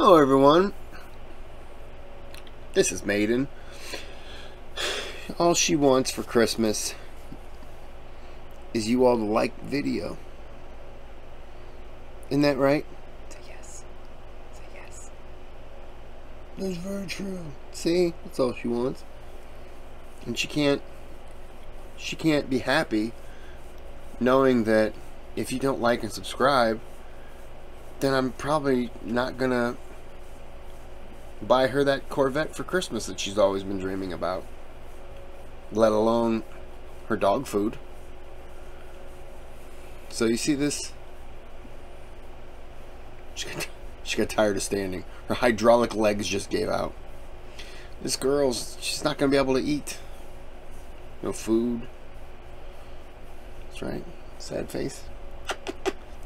Hello everyone, this is Maiden. All she wants for Christmas is you all to like the video. Isn't that right? Say yes. Say yes. That's very true. See, that's all she wants. And she can't be happy knowing that if you don't like and subscribe, then I'm probably not gonna buy her that Corvette for Christmas that she's always been dreaming about, let alone her dog food. So you see this? She got tired of standing. Her hydraulic legs just gave out. This girl's, she's not gonna be able to eat. No food. That's right. Sad face.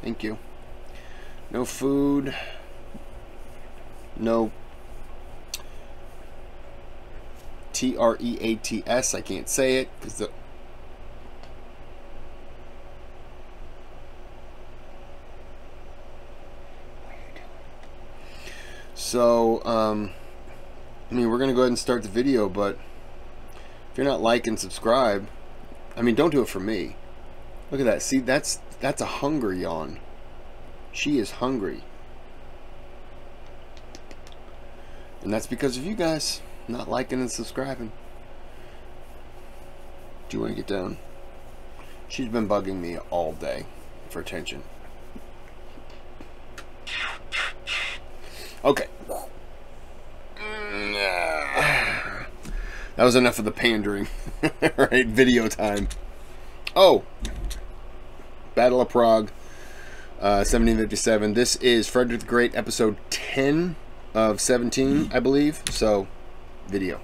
Thank you. No food. No Treats. I can't say it because the so I mean, we're gonna go ahead and start the video, but if you're not like and subscribe, I mean, don't do it for me. Look at that. See, that's a hunger yawn. She is hungry, and that's because of you guys not liking and subscribing. Do you want to get down? She's been bugging me all day for attention. Okay. That was enough of the pandering. Alright, video time. Oh! Battle of Prague, 1757. This is Frederick the Great, episode 10 of 17, I believe. So, video.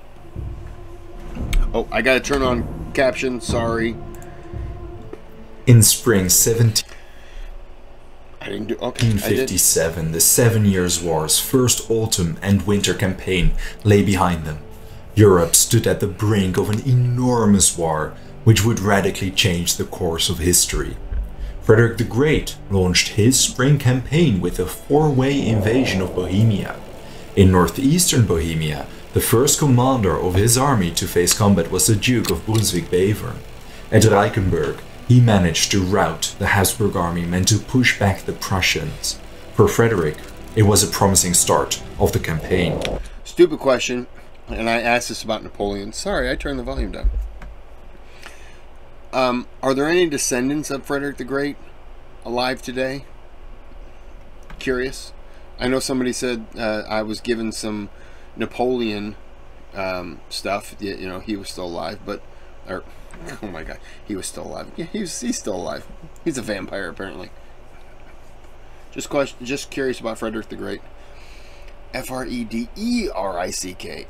Oh, I gotta turn on caption, sorry. In spring 1757, I didn't do, okay, the 7 Years' War's first autumn and winter campaign lay behind them. Europe stood at the brink of an enormous war, which would radically change the course of history. Frederick the Great launched his spring campaign with a four-way invasion of Bohemia. In northeastern Bohemia, the first commander of his army to face combat was the Duke of Brunswick-Bevern. At Reichenberg, he managed to rout the Habsburg army meant to push back the Prussians. For Frederick, it was a promising start of the campaign. Stupid question, and I asked this about Napoleon. Sorry, I turned the volume down. Are there any descendants of Frederick the Great alive today? Curious. I know somebody said I was given some Napoleon stuff. You know, he was still alive, but oh my god, he was still alive. Yeah, he's still alive. He's a vampire apparently. Just curious about Frederick the Great. F-R-E-D-E-R-I-C-K.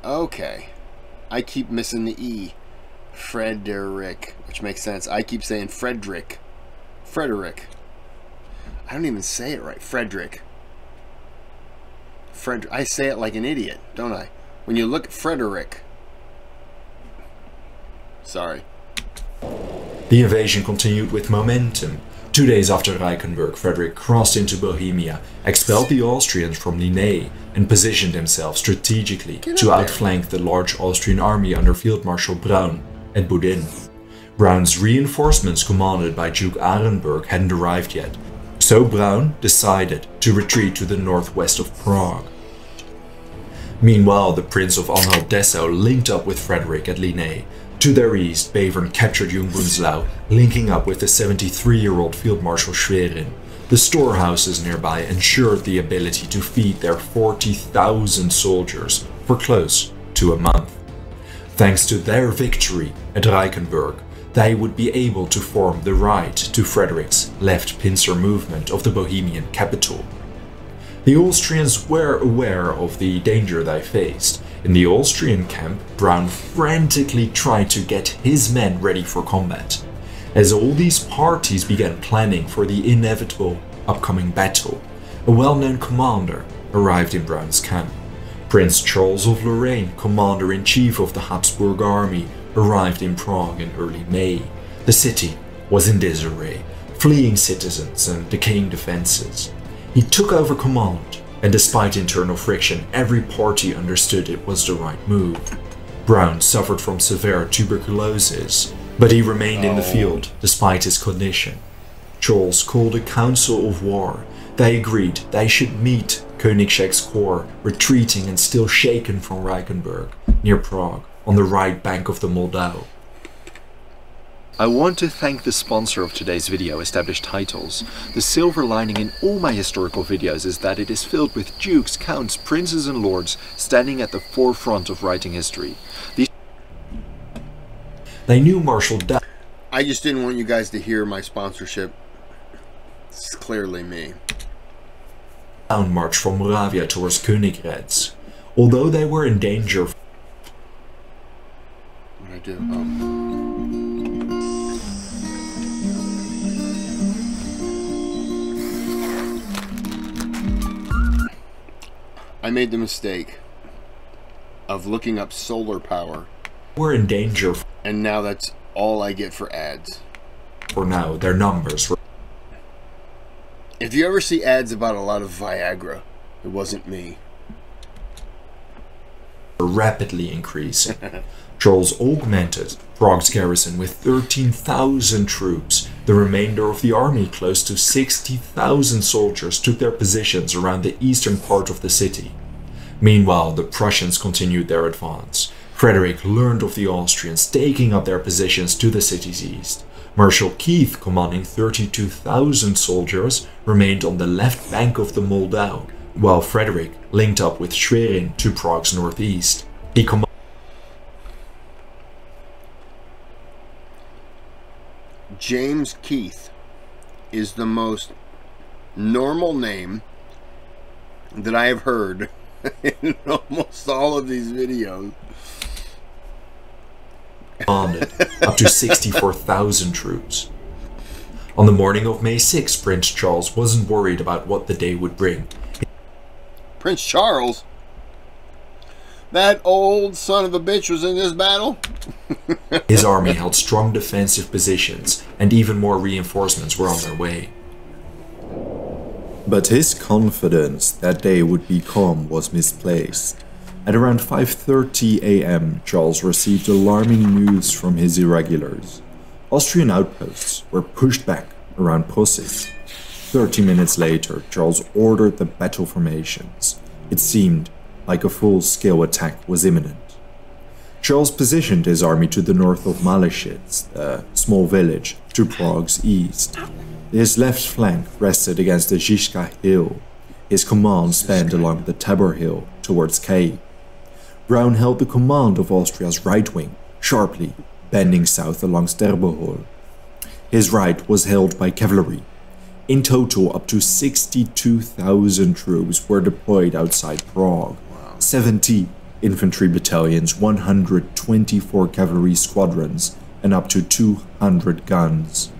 Okay, I keep missing the E. Frederick, which makes sense. I keep saying Frederick. Frederick. I don't even say it right. Frederick. I say it like an idiot, don't I? When you look at Frederick. Sorry. The invasion continued with momentum. 2 days after Reichenberg, Frederick crossed into Bohemia, expelled the Austrians from Linné, and positioned himself strategically to outflank the large Austrian army under Field Marshal Braun at Budin. Braun's reinforcements, commanded by Duke Arenberg, hadn't arrived yet, so Braun decided to retreat to the northwest of Prague. Meanwhile, the Prince of Anhalt-Dessau linked up with Frederick at Linné. To their east, Bevern captured Jungbunzlau, linking up with the 73-year-old Field Marshal Schwerin. The storehouses nearby ensured the ability to feed their 40,000 soldiers for close to a month. Thanks to their victory at Reichenberg, they would be able to form the right to Frederick's left pincer movement of the Bohemian capital. The Austrians were aware of the danger they faced. In the Austrian camp, Braun frantically tried to get his men ready for combat. As all these parties began planning for the inevitable upcoming battle, a well-known commander arrived in Braun's camp. Prince Charles of Lorraine, commander-in-chief of the Habsburg army, arrived in Prague in early May. The city was in disarray, fleeing citizens and decaying defenses. He took over command and despite internal friction, every party understood it was the right move. Brown suffered from severe tuberculosis, but he remained in the field despite his condition. Charles called a council of war. They agreed they should meet Koenigsegg's corps, retreating and still shaken from Reichenberg, near Prague, on the right bank of the Moldau. I want to thank the sponsor of today's video, Established Titles. The silver lining in all my historical videos is that it is filled with dukes, counts, princes and lords standing at the forefront of writing history. They knew Marshal Daun. I just didn't want you guys to hear my sponsorship. It's clearly me. Marched from Moravia towards Königgrätz. Although they were in danger. What did I do? I made the mistake of looking up solar power. Were in danger. And now that's all I get for ads. For now, their numbers were. If you ever see ads about a lot of Viagra, it wasn't me. Rapidly increasing. Charles augmented Prague's garrison with 13,000 troops. The remainder of the army, close to 60,000 soldiers, took their positions around the eastern part of the city. Meanwhile, the Prussians continued their advance. Frederick learned of the Austrians taking up their positions to the city's east. Marshal Keith, commanding 32,000 soldiers, remained on the left bank of the Moldau, while Frederick linked up with Schwerin to Prague's northeast. He commanded James Keith is the most normal name that I have heard in almost all of these videos. Up to 64,000 troops. On the morning of May 6, Prince Charles wasn't worried about what the day would bring. Prince Charles? That old son of a bitch was in this battle? His army held strong defensive positions, and even more reinforcements were on their way. But his confidence that day would be calm was misplaced. At around 5:30 AM, Charles received alarming news from his irregulars. Austrian outposts were pushed back around Prussia. 30 minutes later, Charles ordered the battle formations. It seemed like a full-scale attack was imminent. Charles positioned his army to the north of Malachitz, a small village, to Prague's east. His left flank rested against the Žižka hill. His command spanned along the Tabor hill towards Kiev. Brown held the command of Austria's right wing, sharply, bending south along Sterbohol. His right was held by cavalry. In total, up to 62,000 troops were deployed outside Prague. 70 infantry battalions, 124 cavalry squadrons, and up to 200 guns.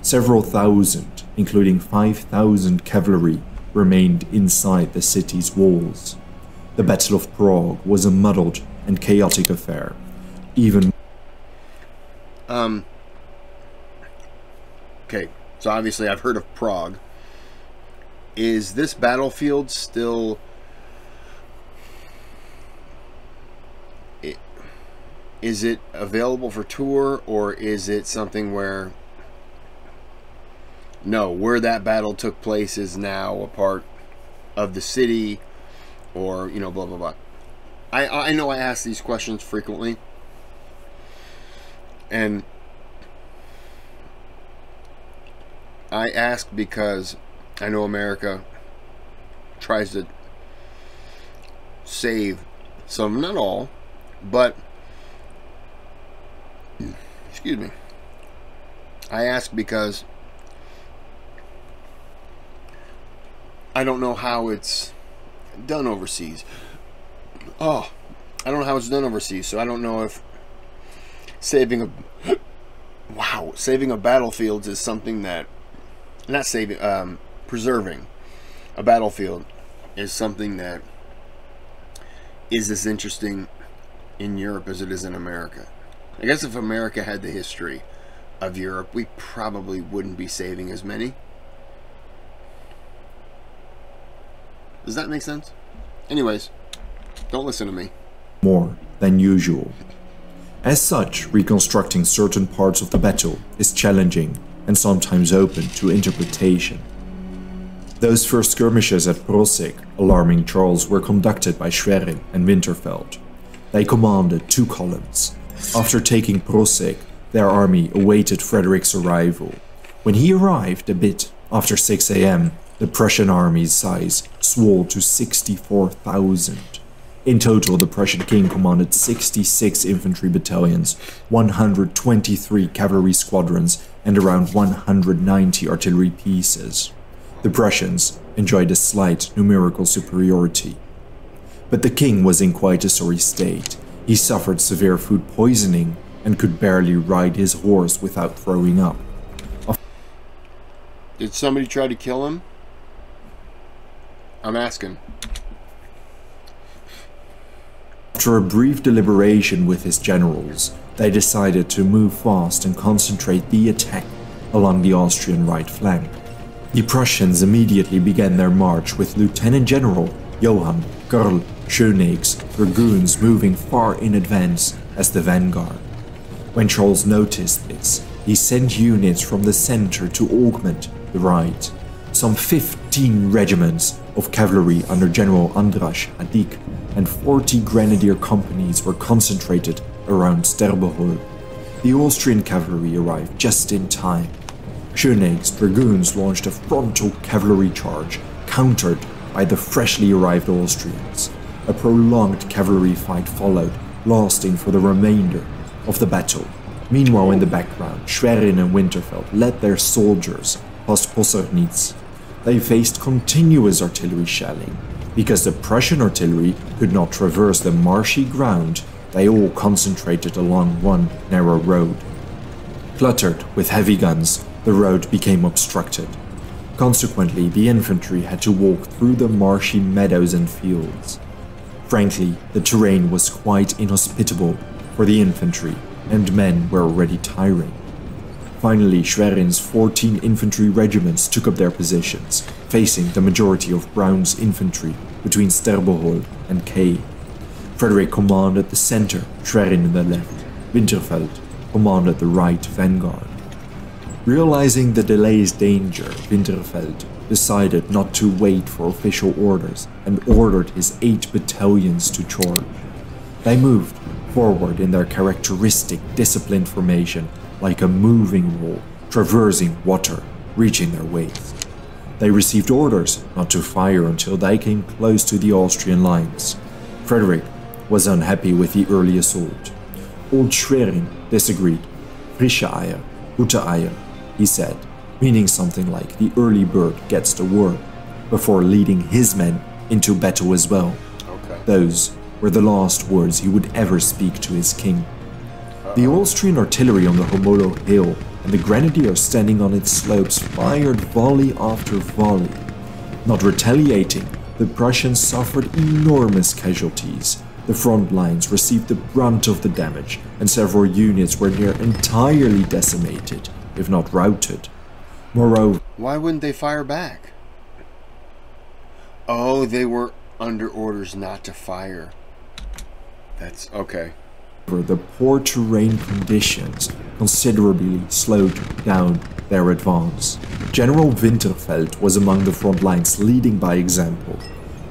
Several thousand, including 5,000 cavalry, remained inside the city's walls. The Battle of Prague was a muddled and chaotic affair. Okay, so obviously I've heard of Prague. Is this battlefield still... Is it available for tour, or is it something where... No, where that battle took place is now a part of the city, or, you know, blah, blah, blah. I know I ask these questions frequently, and I ask because I know America tries to save some, not all, but, excuse me, I ask because I don't know how it's done overseas. Oh, I don't know how it's done overseas, so I don't know if saving a saving a battlefield is something that, not saving, preserving a battlefield is something that is as interesting in Europe as it is in America. I guess if America had the history of Europe, we probably wouldn't be saving as many. Does that make sense? Anyways, don't listen to me. More than usual. As such, reconstructing certain parts of the battle is challenging and sometimes open to interpretation. Those first skirmishes at Prussia, alarming Charles, were conducted by Schwerin and Winterfeld. They commanded 2 columns. After taking Prussia, their army awaited Frederick's arrival. When he arrived a bit after 6 AM, the Prussian army's size swelled to 64,000. In total, the Prussian king commanded 66 infantry battalions, 123 cavalry squadrons, and around 190 artillery pieces. The Prussians enjoyed a slight numerical superiority. But the king was in quite a sorry state. He suffered severe food poisoning and could barely ride his horse without throwing up. Did somebody try to kill him? I'm asking. After a brief deliberation with his generals, they decided to move fast and concentrate the attack along the Austrian right flank. The Prussians immediately began their march with Lieutenant General Johann Karl Schönegg's dragoons moving far in advance as the vanguard. When Charles noticed this, he sent units from the center to augment the right. Some 15 regiments of cavalry under General Andras Hadik and 40 grenadier companies were concentrated around Sterbeholt. The Austrian cavalry arrived just in time. Schönegg's dragoons launched a frontal cavalry charge, countered by the freshly arrived Austrians. A prolonged cavalry fight followed, lasting for the remainder of the battle. Meanwhile, in the background, Schwerin and Winterfeld led their soldiers past Possernitz. They faced continuous artillery shelling. Because the Prussian artillery could not traverse the marshy ground, they all concentrated along one narrow road. Cluttered with heavy guns, the road became obstructed. Consequently, the infantry had to walk through the marshy meadows and fields. Frankly, the terrain was quite inhospitable for the infantry, and men were already tiring. Finally, Schwerin's 14 infantry regiments took up their positions, facing the majority of Brown's infantry between Sterbeholt and Kay. Frederick commanded the center, Schwerin in the left. Winterfeld commanded the right vanguard. Realizing the delay's danger, Winterfeld decided not to wait for official orders and ordered his 8 battalions to charge. They moved forward in their characteristic disciplined formation like a moving wall, traversing water, reaching their waist. They received orders not to fire until they came close to the Austrian lines. Frederick was unhappy with the early assault. Old Schwerin disagreed. Frische Eier, gute Eier, he said, meaning something like the early bird gets the worm, before leading his men into battle as well. Okay. Those were the last words he would ever speak to his king. The Austrian artillery on the Homolo hill and the grenadiers standing on its slopes fired volley after volley. Not retaliating, the Prussians suffered enormous casualties. The front lines received the brunt of the damage, and several units were near entirely decimated, if not routed. Moreover, why wouldn't they fire back? Oh, they were under orders not to fire. That's okay. The poor terrain conditions considerably slowed down their advance. General Winterfeld was among the front lines, leading by example.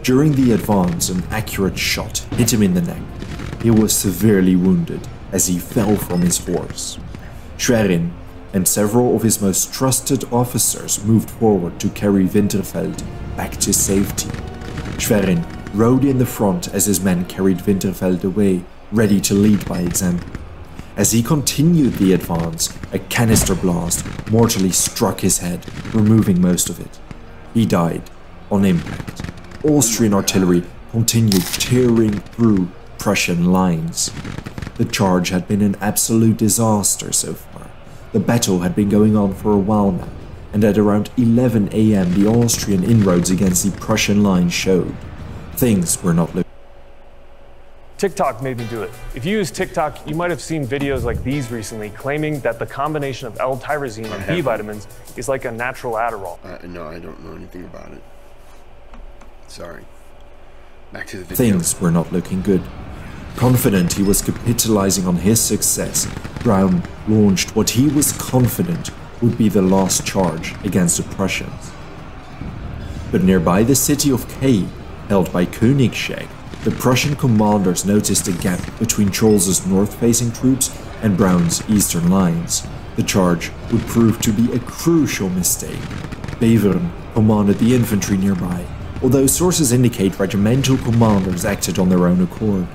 During the advance, an accurate shot hit him in the neck. He was severely wounded as he fell from his horse. Schwerin and several of his most trusted officers moved forward to carry Winterfeld back to safety. Schwerin rode in the front as his men carried Winterfeld away, ready to lead by example. As he continued the advance, a canister blast mortally struck his head, removing most of it. He died on impact. Austrian artillery continued tearing through Prussian lines. The charge had been an absolute disaster so far. The battle had been going on for a while now, and at around 11 AM the Austrian inroads against the Prussian lines showed. Things were not looking. TikTok made me do it. If you use TikTok, you might have seen videos like these recently claiming that the combination of L-tyrosine and B vitamins is like a natural Adderall. No, I don't know anything about it. Sorry. Back to the video. Things were not looking good. Confident he was capitalizing on his success, Braun launched what he was confident would be the last charge against the Prussians. But nearby the city of Kay, held by Königsegg, the Prussian commanders noticed a gap between Charles's north-facing troops and Braun's eastern lines. The charge would prove to be a crucial mistake. Beveren commanded the infantry nearby, although sources indicate regimental commanders acted on their own accord.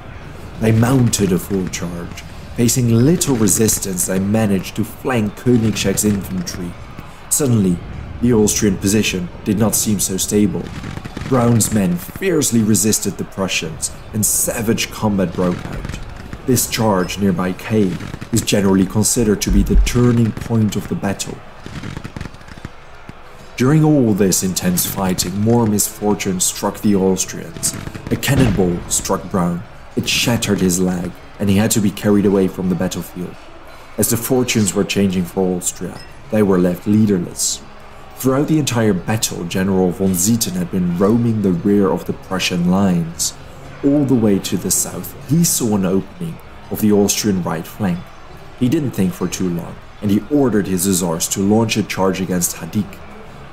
They mounted a full charge. Facing little resistance, they managed to flank Königsegg's infantry. Suddenly, the Austrian position did not seem so stable. Braun's men fiercely resisted the Prussians, and savage combat broke out. This charge nearby Kay is generally considered to be the turning point of the battle. During all this intense fighting, more misfortune struck the Austrians. A cannonball struck Braun. It shattered his leg, and he had to be carried away from the battlefield. As the fortunes were changing for Austria, they were left leaderless. Throughout the entire battle, General von Zieten had been roaming the rear of the Prussian lines. All the way to the south, he saw an opening of the Austrian right flank. He didn't think for too long, and he ordered his hussars to launch a charge against Hadik.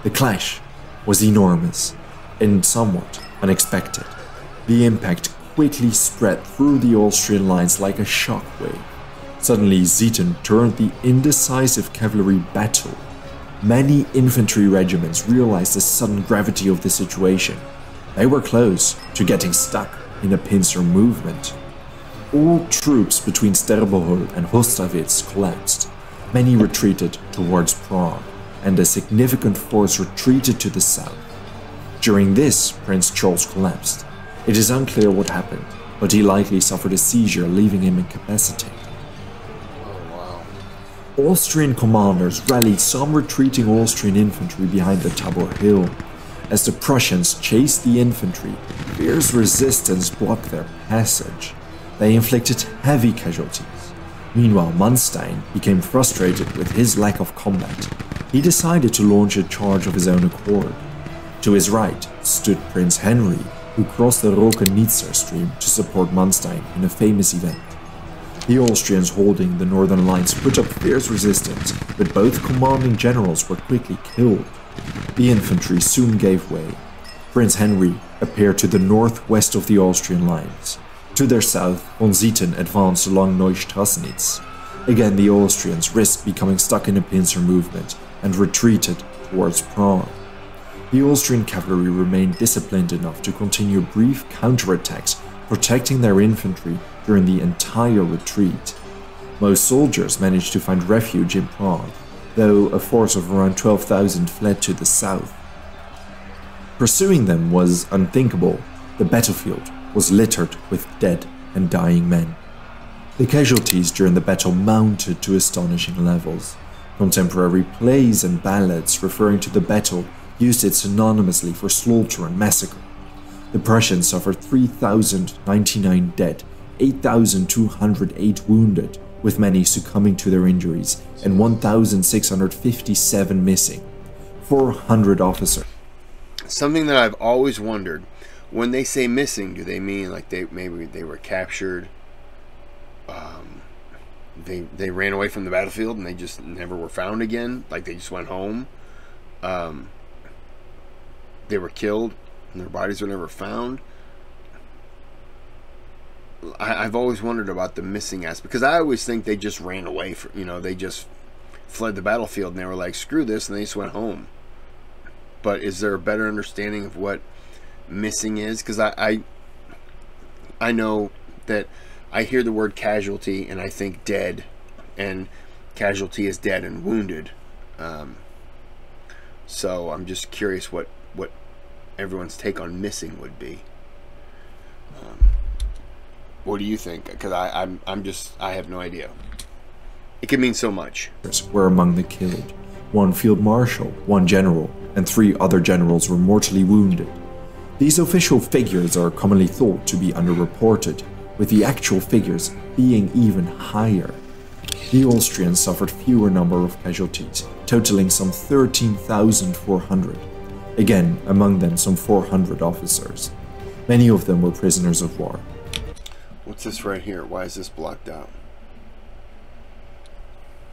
The clash was enormous and somewhat unexpected. The impact quickly spread through the Austrian lines like a shockwave. Suddenly, Zieten turned the indecisive cavalry battle. Many infantry regiments realized the sudden gravity of the situation. They were close to getting stuck in a pincer movement. All troops between Sterbohol and Hostavitz collapsed. Many retreated towards Prague, and a significant force retreated to the south. During this, Prince Charles collapsed. It is unclear what happened, but he likely suffered a seizure, leaving him incapacitated. Austrian commanders rallied some retreating Austrian infantry behind the Tabor Hill. As the Prussians chased the infantry, fierce resistance blocked their passage. They inflicted heavy casualties. Meanwhile, Manstein became frustrated with his lack of combat. He decided to launch a charge of his own accord. To his right stood Prince Henry, who crossed the Rokenitzer stream to support Manstein in a famous event. The Austrians holding the northern lines put up fierce resistance, but both commanding generals were quickly killed. The infantry soon gave way. Prince Henry appeared to the northwest of the Austrian lines. To their south, von Zieten advanced along Neustrassnitz. Again, the Austrians risked becoming stuck in a pincer movement and retreated towards Prague. The Austrian cavalry remained disciplined enough to continue brief counterattacks, protecting their infantry during the entire retreat. Most soldiers managed to find refuge in Prague, though a force of around 12,000 fled to the south. Pursuing them was unthinkable. The battlefield was littered with dead and dying men. The casualties during the battle mounted to astonishing levels. Contemporary plays and ballads referring to the battle used it synonymously for slaughter and massacre. The Prussians suffered 3,099 dead, 8,208 wounded, with many succumbing to their injuries, and 1,657 missing. 400 officers. Something that I've always wondered, when they say missing, do they mean like maybe they were captured? They ran away from the battlefield and they just never were found again, like they just went home. They were killed and their bodies were never found. I've always wondered about the missing aspect, because I always think they just ran away from, they just fled the battlefield and they were like, screw this, and they just went home. But is there a better understanding of what missing is? Because I know that I hear the word casualty and I think dead, and casualty is dead and wounded. So I'm just curious what everyone's take on missing would be. What do you think? Because I have no idea. It can mean so much. Were among the killed. 1 field marshal, 1 general, and 3 other generals were mortally wounded. These official figures are commonly thought to be underreported, with the actual figures being even higher. The Austrians suffered fewer number of casualties, totaling some 13,400. Again, among them some 400 officers. Many of them were prisoners of war. What's this right here? Why is this blocked out?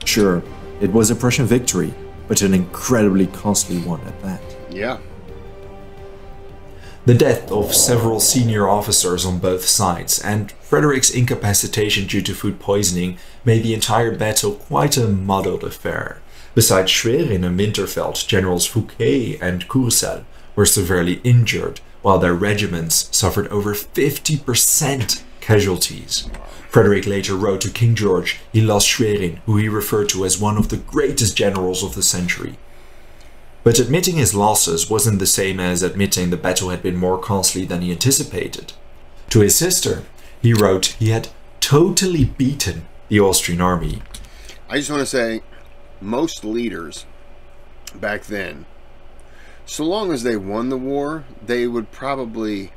Sure, it was a Prussian victory, but an incredibly costly one at that. Yeah. The death of several senior officers on both sides and Frederick's incapacitation due to food poisoning made the entire battle quite a muddled affair. Besides Schwerin and Winterfeld, Generals Fouquet and Courcelles were severely injured, while their regiments suffered over 50% casualties. Frederick later wrote to King George he lost Schwerin, who he referred to as one of the greatest generals of the century. But admitting his losses wasn't the same as admitting the battle had been more costly than he anticipated. To his sister, he wrote he had totally beaten the Austrian army. I just want to say, most leaders back then, so long as they won the war, they would probably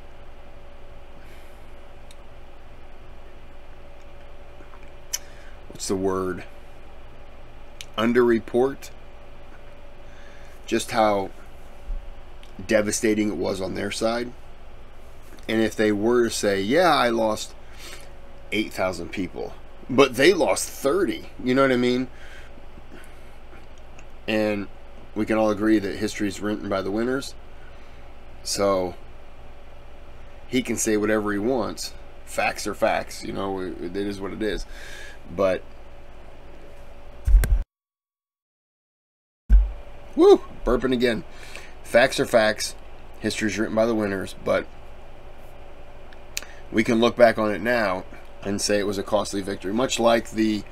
what's the word? Underreport just how devastating it was on their side. And if they were to say, yeah, I lost 8,000 people, but they lost 30, you know what I mean? And we can all agree that history is written by the winners. So he can say whatever he wants. Facts are facts, you know, it is what it is. But woo, burping again. Facts are facts. History is written by the winners, but we can look back on it now and say it was a costly victory, much like the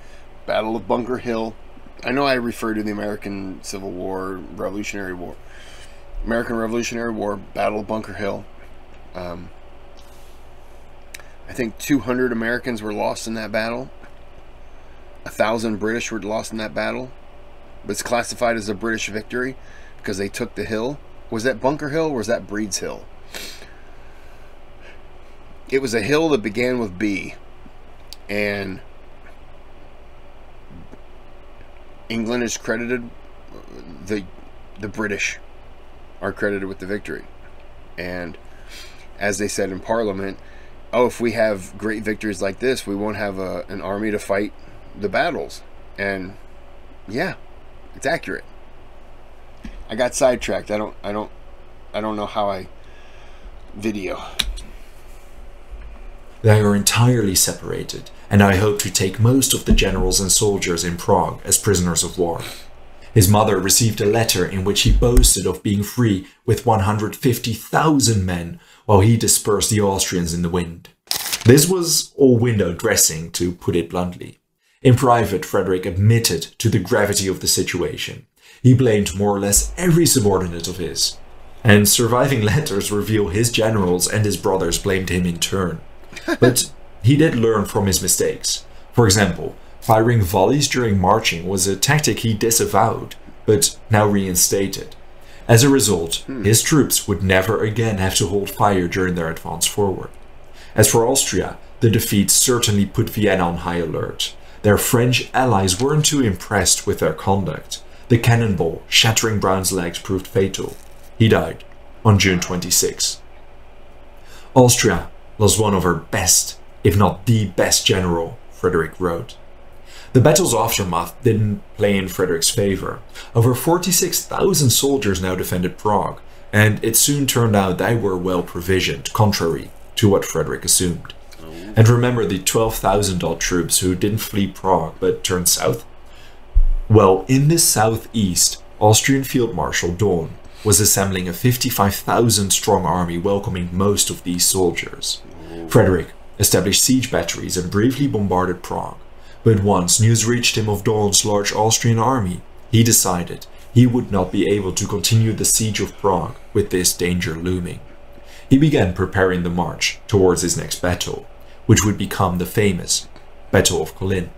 Battle of Bunker Hill. I know I refer to the American Civil War, Revolutionary War, American Revolutionary War, Battle of Bunker Hill. I think 200 Americans were lost in that battle. 1,000 British were lost in that battle. But it's classified as a British victory because they took the hill. Was that Bunker Hill or was that Breed's Hill? It was a hill that began with B. And England is credited, the British are credited with the victory. And as they said in Parliament, oh, if we have great victories like this, we won't have an army to fight the battles. And yeah, it's accurate. I got sidetracked. I don't know how I video. They are entirely separated, and I hope to take most of the generals and soldiers in Prague as prisoners of war. His mother received a letter in which he boasted of being free with 150,000 men, while he dispersed the Austrians in the wind. This was all window dressing, to put it bluntly. In private, Frederick admitted to the gravity of the situation. He blamed more or less every subordinate of his, and surviving letters reveal his generals and his brothers blamed him in turn. But he did learn from his mistakes. For example, firing volleys during marching was a tactic he disavowed, but now reinstated. As a result, his troops would never again have to hold fire during their advance forward. As for Austria, the defeat certainly put Vienna on high alert. Their French allies weren't too impressed with their conduct. The cannonball shattering Brown's legs proved fatal. He died on June 26. Austria lost one of her best, if not the best general, Frederick wrote. The battle's aftermath didn't play in Frederick's favor. Over 46,000 soldiers now defended Prague, and it soon turned out they were well provisioned, contrary to what Frederick assumed. And remember the 12,000 odd troops who didn't flee Prague but turned south? Well, in the southeast, Austrian Field Marshal Daun was assembling a 55,000 strong army welcoming most of these soldiers. Frederick established siege batteries and briefly bombarded Prague. But once news reached him of Daun's large Austrian army, he decided he would not be able to continue the siege of Prague with this danger looming. He began preparing the march towards his next battle, which would become the famous Battle of Kolin.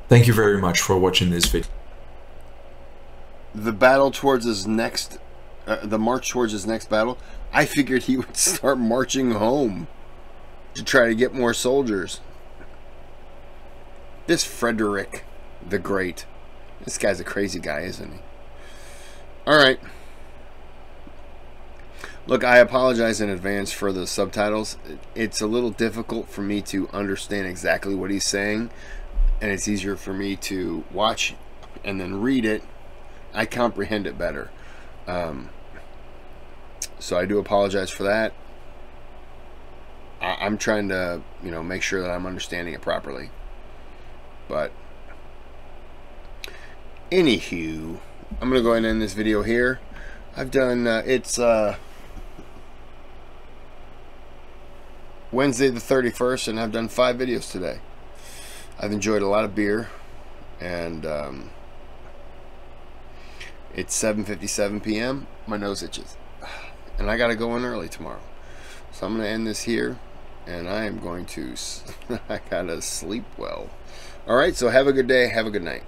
Thank you very much for watching this video. The battle towards his next, the march towards his next battle, I figured he would start marching home to try to get more soldiers. This Frederick the Great, this guy's a crazy guy, isn't he? Alright, Look, I apologize in advance for the subtitles. It's a little difficult for me to understand exactly what he's saying, and it's easier for me to watch and then read it. I comprehend it better. So I do apologize for that. I'm trying to, you know, make sure that I'm understanding it properly. But anywho, I'm gonna go ahead and end this video here. I've done it's Wednesday the 31st, and I've done 5 videos today. I've enjoyed a lot of beer, and it's 7:57 p.m. My nose itches, and I gotta go in early tomorrow. So I'm gonna end this here, and I am going to I gotta sleep well. All right, so have a good day, have a good night.